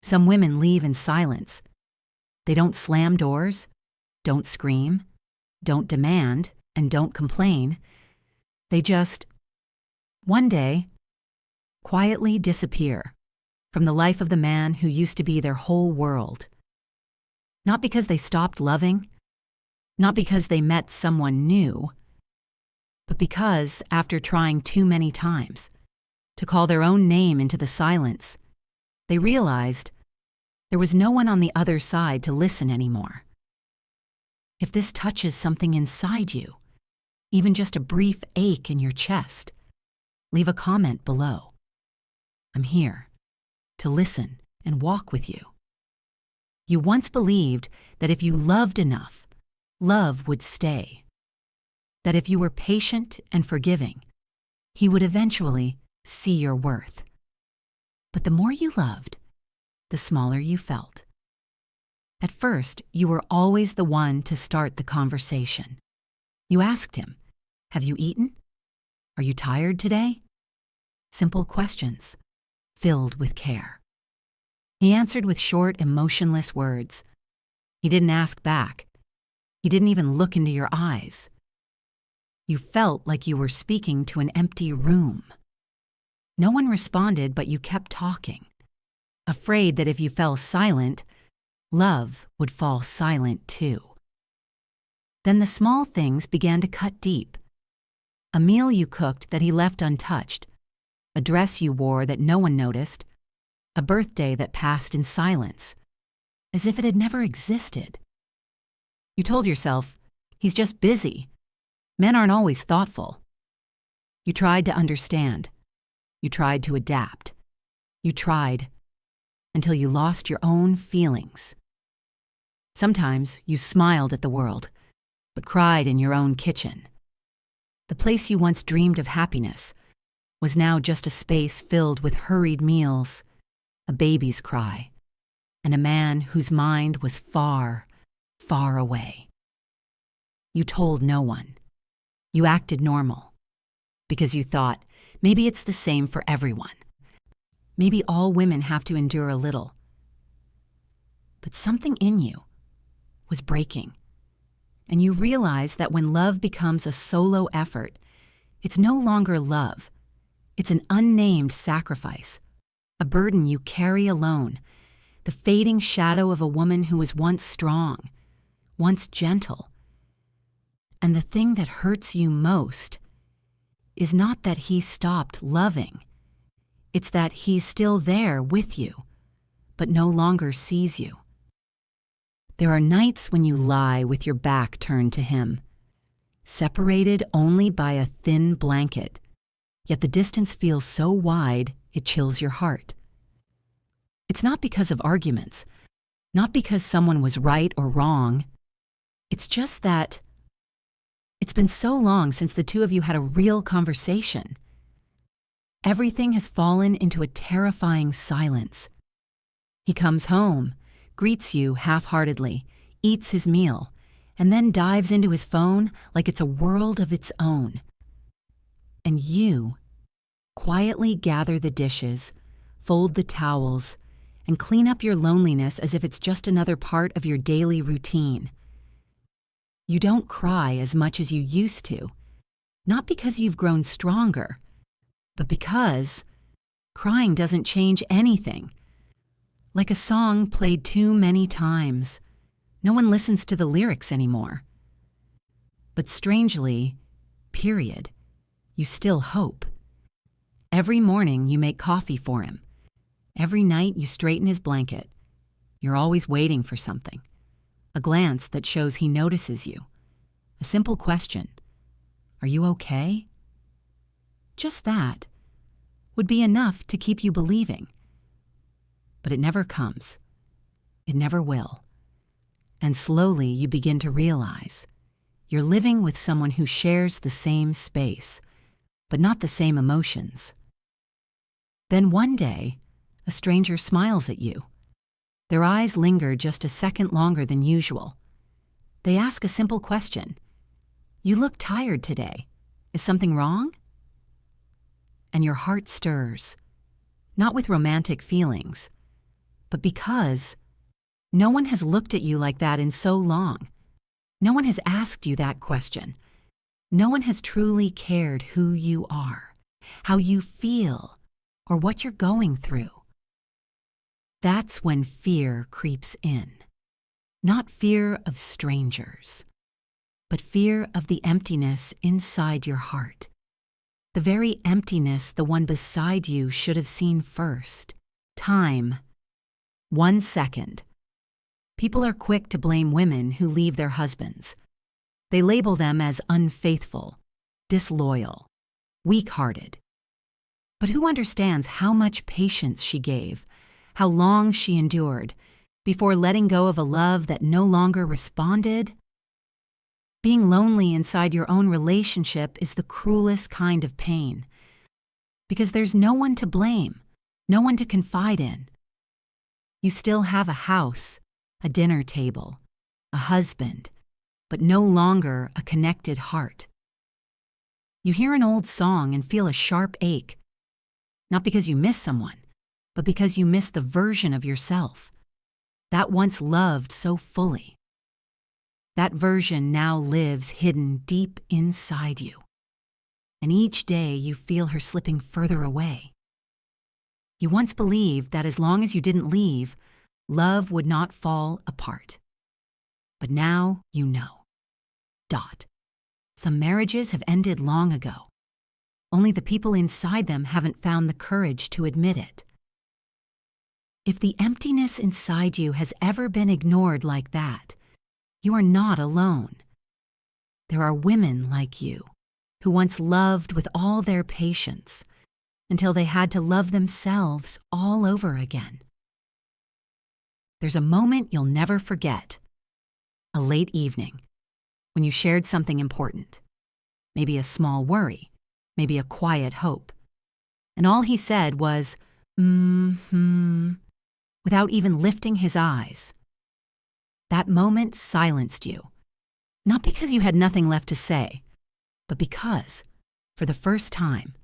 Some women leave in silence. They don't slam doors, don't scream, don't demand, and don't complain. They just, one day, quietly disappear from the life of the man who used to be their whole world. Not because they stopped loving, not because they met someone new, but because, after trying too many times to call their own name into the silence, they realized there was no one on the other side to listen anymore. If this touches something inside you, even just a brief ache in your chest, leave a comment below. I'm here to listen and walk with you. You once believed that if you loved enough, love would stay. That if you were patient and forgiving, he would eventually see your worth. But the more you loved, the smaller you felt. At first, you were always the one to start the conversation. You asked him, "Have you eaten? Are you tired today?" Simple questions, filled with care. He answered with short, emotionless words. He didn't ask back. He didn't even look into your eyes. You felt like you were speaking to an empty room. No one responded, but you kept talking, afraid that if you fell silent, love would fall silent too. Then the small things began to cut deep. A meal you cooked that he left untouched, a dress you wore that no one noticed, a birthday that passed in silence, as if it had never existed. You told yourself, he's just busy. Men aren't always thoughtful. You tried to understand. You tried to adapt. You tried until you lost your own feelings. Sometimes you smiled at the world, but cried in your own kitchen. The place you once dreamed of happiness was now just a space filled with hurried meals, a baby's cry, and a man whose mind was far, far away. You told no one. You acted normal, because you thought maybe it's the same for everyone. Maybe all women have to endure a little. But something in you was breaking, and you realized that when love becomes a solo effort, it's no longer love. It's an unnamed sacrifice, a burden you carry alone, the fading shadow of a woman who was once strong, once gentle. And the thing that hurts you most is not that he stopped loving. It's that he's still there with you, but no longer sees you. There are nights when you lie with your back turned to him, separated only by a thin blanket, yet the distance feels so wide it chills your heart. It's not because of arguments, not because someone was right or wrong. It's just that it's been so long since the two of you had a real conversation. Everything has fallen into a terrifying silence. He comes home, greets you half-heartedly, eats his meal, and then dives into his phone like it's a world of its own. And you quietly gather the dishes, fold the towels, and clean up your loneliness as if it's just another part of your daily routine. You don't cry as much as you used to, not because you've grown stronger, but because crying doesn't change anything. Like a song played too many times, no one listens to the lyrics anymore. But strangely, you still hope. Every morning you make coffee for him. Every night you straighten his blanket. You're always waiting for something. A glance that shows he notices you. A simple question. Are you okay? Just that would be enough to keep you believing. But it never comes. It never will. And slowly you begin to realize you're living with someone who shares the same space, but not the same emotions. Then one day, a stranger smiles at you. Their eyes linger just a second longer than usual. They ask a simple question. You look tired today. Is something wrong? And your heart stirs, not with romantic feelings, but because no one has looked at you like that in so long. No one has asked you that question. No one has truly cared who you are, how you feel, or what you're going through. That's when fear creeps in. Not fear of strangers, but fear of the emptiness inside your heart. The very emptiness the one beside you should have seen first. Time. 1 second. People are quick to blame women who leave their husbands. They label them as unfaithful, disloyal, weak-hearted. But who understands how much patience she gave, how long she endured, before letting go of a love that no longer responded? Being lonely inside your own relationship is the cruelest kind of pain, because there's no one to blame, no one to confide in. You still have a house, a dinner table, a husband, but no longer a connected heart. You hear an old song and feel a sharp ache, not because you miss someone, but because you miss the version of yourself that once loved so fully. That version now lives hidden deep inside you, and each day you feel her slipping further away. You once believed that as long as you didn't leave, love would not fall apart. But now you know. Some marriages have ended long ago. Only the people inside them haven't found the courage to admit it. If the emptiness inside you has ever been ignored like that, you are not alone. There are women like you who once loved with all their patience until they had to love themselves all over again. There's a moment you'll never forget. A late evening, when you shared something important. Maybe a small worry, maybe a quiet hope. And all he said was, without even lifting his eyes. That moment silenced you, not because you had nothing left to say, but because, for the first time,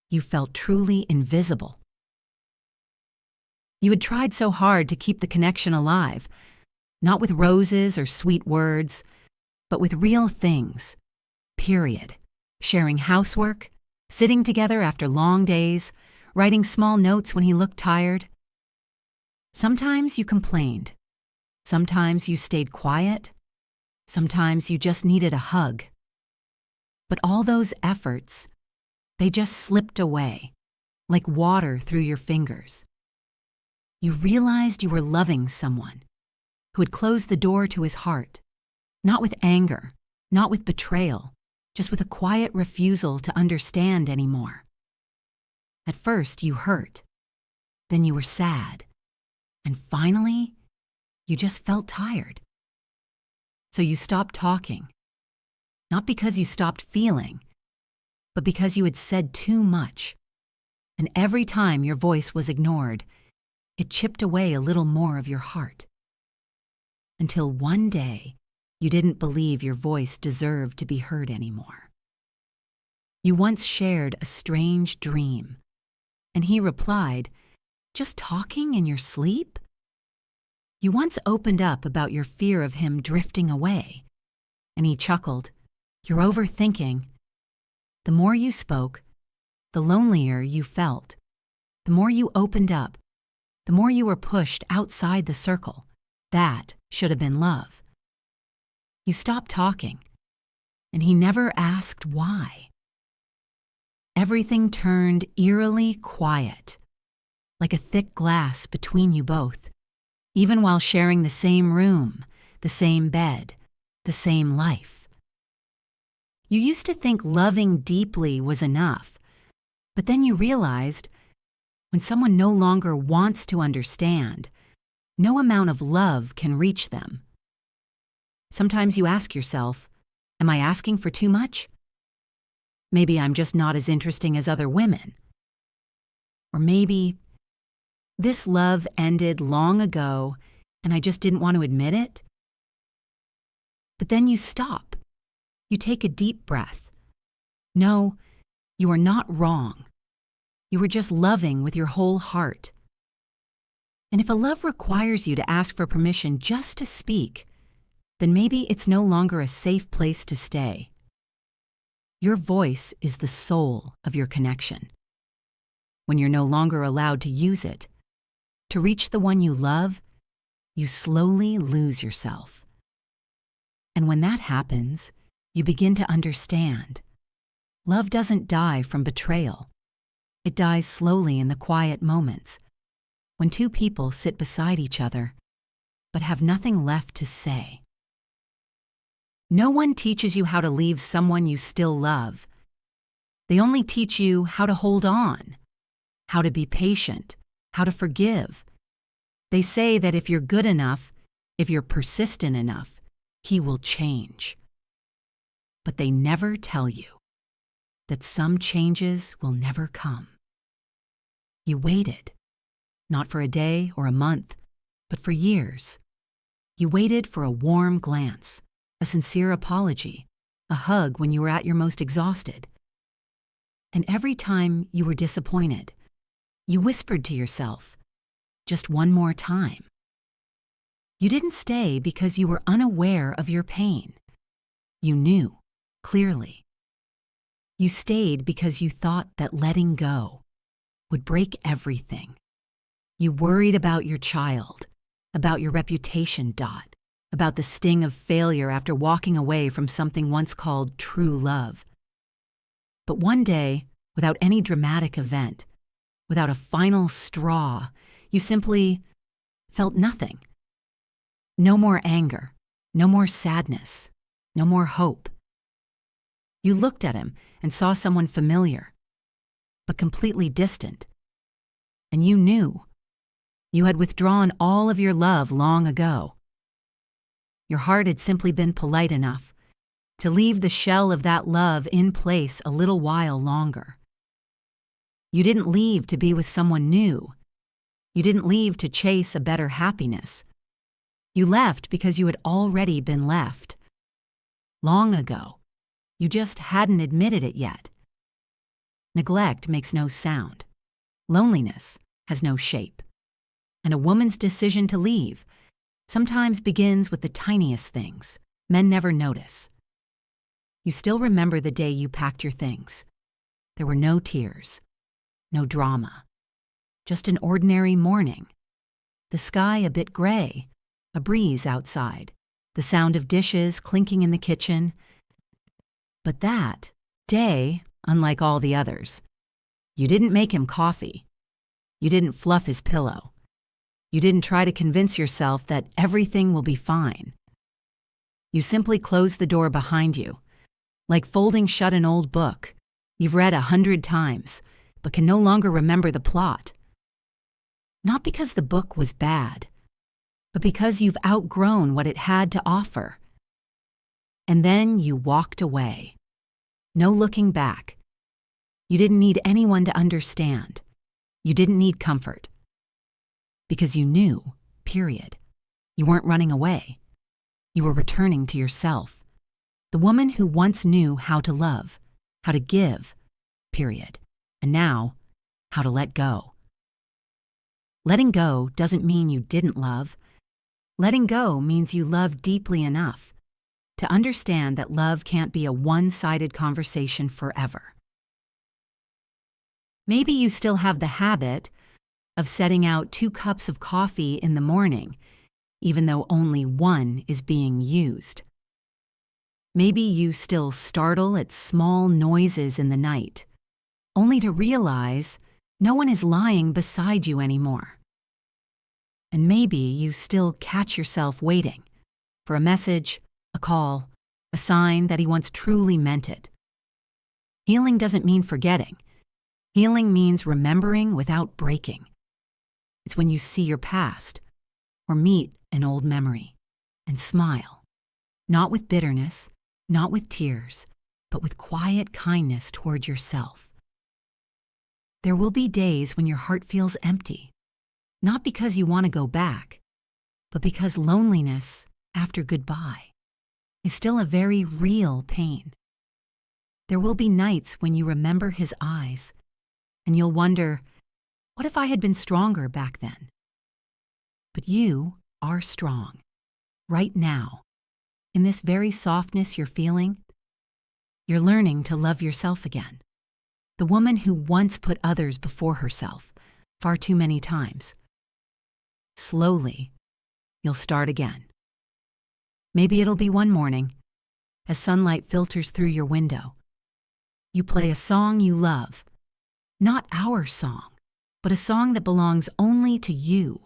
you felt truly invisible. You had tried so hard to keep the connection alive, not with roses or sweet words, but with real things, period. Sharing housework, sitting together after long days, writing small notes when he looked tired. Sometimes you complained. Sometimes you stayed quiet. Sometimes you just needed a hug. But all those efforts, they just slipped away, like water through your fingers. You realized you were loving someone who had closed the door to his heart, not with anger, not with betrayal, just with a quiet refusal to understand anymore. At first, you hurt. Then you were sad. And finally, you just felt tired. So you stopped talking, not because you stopped feeling, but because you had said too much. And every time your voice was ignored, it chipped away a little more of your heart. Until one day, you didn't believe your voice deserved to be heard anymore. You once shared a strange dream, and he replied, "Just talking in your sleep?" You once opened up about your fear of him drifting away, and he chuckled, "You're overthinking." The more you spoke, the lonelier you felt. The more you opened up, the more you were pushed outside the circle. That should have been love. You stopped talking, and he never asked why. Everything turned eerily quiet, like a thick glass between you both, even while sharing the same room, the same bed, the same life. You used to think loving deeply was enough, but then you realized when someone no longer wants to understand, no amount of love can reach them. Sometimes you ask yourself, am I asking for too much? Maybe I'm just not as interesting as other women. Or maybe this love ended long ago and I just didn't want to admit it. But then you stop. You take a deep breath. No, you are not wrong. You were just loving with your whole heart. And if a love requires you to ask for permission just to speak, then maybe it's no longer a safe place to stay. Your voice is the soul of your connection. When you're no longer allowed to use it, to reach the one you love, you slowly lose yourself. And when that happens, you begin to understand. Love doesn't die from betrayal. It dies slowly in the quiet moments, when two people sit beside each other, but have nothing left to say. No one teaches you how to leave someone you still love. They only teach you how to hold on, how to be patient, how to forgive. They say that if you're good enough, if you're persistent enough, he will change. But they never tell you that some changes will never come. You waited, not for a day or a month, but for years. You waited for a warm glance, a sincere apology, a hug when you were at your most exhausted. And every time you were disappointed, you whispered to yourself, just one more time. You didn't stay because you were unaware of your pain. You knew, clearly. You stayed because you thought that letting go would break everything. You worried about your child, about your reputation, about the sting of failure after walking away from something once called true love. But one day, without any dramatic event, without a final straw, you simply felt nothing. No more anger, no more sadness, no more hope. You looked at him and saw someone familiar, but completely distant. And you knew. You had withdrawn all of your love long ago. Your heart had simply been polite enough to leave the shell of that love in place a little while longer. You didn't leave to be with someone new. You didn't leave to chase a better happiness. You left because you had already been left. Long ago. You just hadn't admitted it yet. Neglect makes no sound. Loneliness has no shape. And a woman's decision to leave sometimes begins with the tiniest things men never notice. You still remember the day you packed your things. There were no tears, no drama, just an ordinary morning. The sky a bit gray, a breeze outside, the sound of dishes clinking in the kitchen. But that day, unlike all the others, you didn't make him coffee. You didn't fluff his pillow. You didn't try to convince yourself that everything will be fine. You simply closed the door behind you, like folding shut an old book you've read 100 times, but can no longer remember the plot. Not because the book was bad, but because you've outgrown what it had to offer. And then you walked away. No looking back. You didn't need anyone to understand. You didn't need comfort. Because you knew, period. You weren't running away. You were returning to yourself. The woman who once knew how to love, how to give, period. And now, how to let go. Letting go doesn't mean you didn't love. Letting go means you loved deeply enough to understand that love can't be a one-sided conversation forever. Maybe you still have the habit of setting out 2 cups of coffee in the morning, even though only one is being used. Maybe you still startle at small noises in the night, only to realize no one is lying beside you anymore. And maybe you still catch yourself waiting for a message, a call, a sign that he once truly meant it. Healing doesn't mean forgetting. Healing means remembering without breaking. It's when you see your past or meet an old memory and smile, not with bitterness, not with tears, but with quiet kindness toward yourself. There will be days when your heart feels empty, not because you want to go back, but because loneliness after goodbye is still a very real pain. There will be nights when you remember his eyes, and you'll wonder, what if I had been stronger back then? But you are strong. Right now, in this very softness you're feeling, you're learning to love yourself again. The woman who once put others before herself far too many times. Slowly, you'll start again. Maybe it'll be one morning, as sunlight filters through your window. You play a song you love, not our song, but a song that belongs only to you.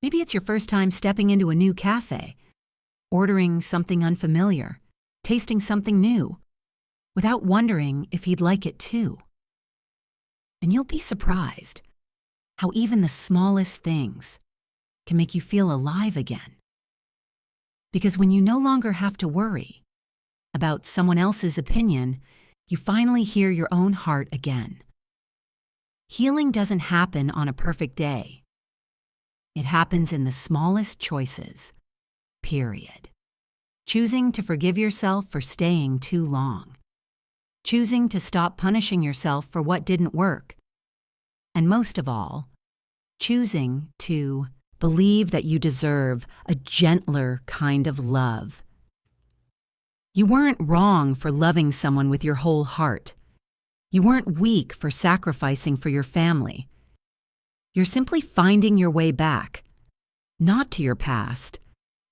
Maybe it's your first time stepping into a new cafe, ordering something unfamiliar, tasting something new, without wondering if he'd like it too. And you'll be surprised how even the smallest things can make you feel alive again. Because when you no longer have to worry about someone else's opinion, you finally hear your own heart again. Healing doesn't happen on a perfect day. It happens in the smallest choices, period. Choosing to forgive yourself for staying too long. Choosing to stop punishing yourself for what didn't work. And most of all, choosing to believe that you deserve a gentler kind of love. You weren't wrong for loving someone with your whole heart. You weren't weak for sacrificing for your family. You're simply finding your way back, not to your past,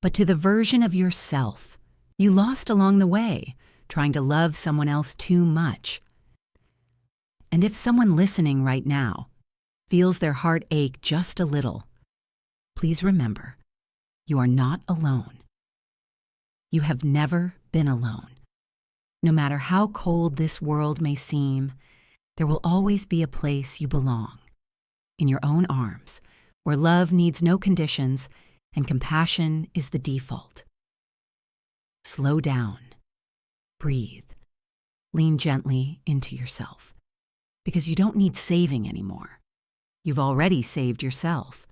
but to the version of yourself you lost along the way, trying to love someone else too much. And if someone listening right now feels their heart ache just a little, please remember, you are not alone. You have never been alone. No matter how cold this world may seem, there will always be a place you belong, in your own arms, where love needs no conditions and compassion is the default. Slow down, breathe, lean gently into yourself, because you don't need saving anymore. You've already saved yourself.